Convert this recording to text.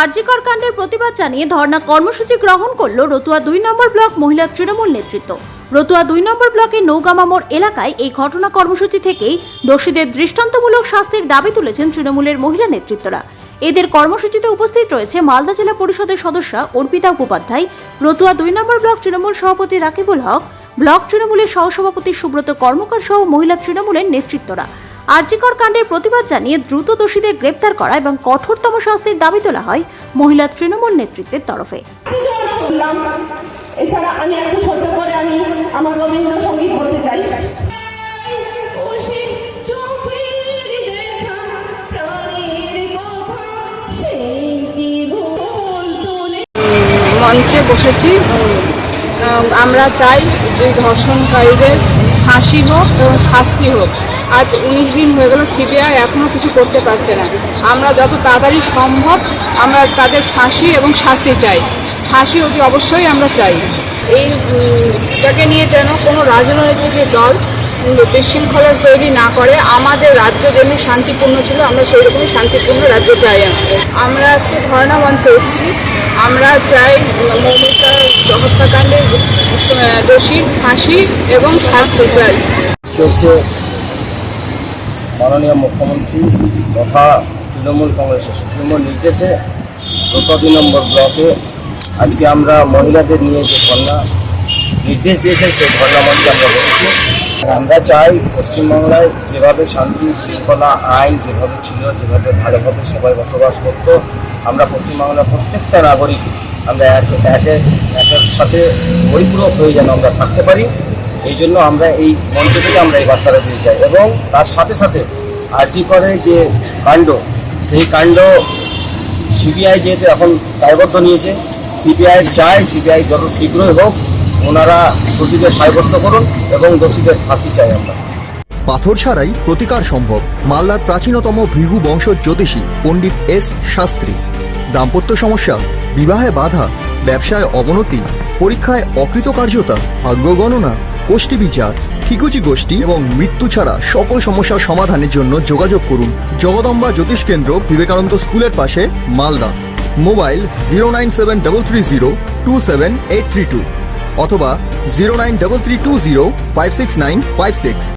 আরজিকর কাণ্ডের প্রতিবাদ জানিয়ে ধর্ণা কর্মসূচি গ্রহণ করল রতুয়া 2 নম্বর ব্লক মহিলা তৃণমূল নেতৃত্ব। রতুয়া 2 নম্বর ব্লকের নৌগামা মোড় এলাকায় এই ঘটনা কর্মসূচি থেকেই দোষীদের দৃষ্টান্তমূলক শাস্তির দাবি তুলেছেন তৃণমূলের মহিলা নেতৃত্বরা। এদের কর্মসূচিতে উপস্থিত রয়েছে মালদা জেলা পরিষদের সদস্য অর্পিতা উপাধ্যায়, রতুয়া 2 নম্বর ব্লক তৃণমূল সভাপতি রাকিবুল হক, ব্লক তৃণমূলের সহসভাপতি সুব্রত কর্মকার সহ মহিলা তৃণমূলের নেতৃত্বরা। আরজিকর কাণ্ডের প্রতিবাদ জানিয়ে দ্রুত দোষীদের গ্রেপ্তার করা এবং কঠোরতম শাস্তির দাবি তোলা হয় মহিলা তৃণমূল নেতৃত্বের তরফে। এছাড়া আমি একটু ছোট করে আমি আমার রবীন্দ্রসঙ্গীত বলতে চাই। মঞ্চে বসেছি। আমরা চাই যে ধর্ষণকারীদের ফাঁসি হোক এবং শাস্তি হোক। আজ 19 দিন হয়ে গেল, সিবিআই এখনও কিছু করতে পারছে না। আমরা যত তাড়াতাড়ি সম্ভব আমরা তাদের ফাঁসি এবং শাস্তি চাই। ফাঁসি অতি অবশ্যই আমরা চাই। এইটাকে নিয়ে যেন কোনো রাজনৈতিক দল বিশৃঙ্খলা তৈরি না করে। আমাদের রাজ্য যেমনি শান্তিপূর্ণ ছিল, আমরা সেই রকমই শান্তিপূর্ণ রাজ্য চাই। আমরা আজকে ধর্ণা মঞ্চে এসেছি। আমরা চাই মৌমিতা হত্যাকাণ্ডের দোষীর ফাঁসি এবং শাস্তি চাই। চলছে মাননীয় মুখ্যমন্ত্রী তথা তৃণমূল কংগ্রেসের সুপ্রিমোর নির্দেশে রতুয়া 2 নম্বর ব্লকে আজকে আমরা মহিলাদের নিয়ে যে ধর্ণা নির্দেশ দিয়েছেন সেই ধর্ণা মঞ্চে আমরা বসেছি। আমরা চাই পশ্চিমবাংলায় যেভাবে শান্তি শৃঙ্খলা আইন যেভাবে ছিল, যেভাবে ভালোভাবে সবাই বসবাস করতো, আমরা পশ্চিমবাংলার প্রত্যেকটা নাগরিক আমরা একের সাথে পরিপূরক হয়ে যেন আমরা থাকতে পারি। এই জন্য আমরা এই মঞ্চ থেকে আমরা এই বার্তাটা দিতে চাই। এবং তার সাথে সাথে আরজিকরের যে কাণ্ড, সেই কাণ্ড সিবিআই যেহেতু এখন দায়বদ্ধ নিয়েছে, সিবিআই চায় সিবিআই যত শীঘ্রই হোক ওনারা দোষীদের সাব্যস্ত করুন এবং দোষীদের ফাঁসি চাই আমরা। পাথর ছাড়াই প্রতিকার সম্ভব। মালদার প্রাচীনতম ভৃগু বংশ জ্যোতিষী পণ্ডিত এস শাস্ত্রী। দাম্পত্য সমস্যা, বিবাহে বাধা, ব্যবসায় অবনতি, পরীক্ষায় অকৃতকার্যতা, ভাগ্য গণনা, গোষ্ঠী বিচার, ঠিকুচি গোষ্ঠী এবং মৃত্যু ছাড়া সকল সমস্যার সমাধানের জন্য যোগাযোগ করুন জগদম্বা জ্যোতিষ কেন্দ্র, বিবেকানন্দ স্কুলের পাশে, মালদা। মোবাইল 09730278332 অথবা 09332056956।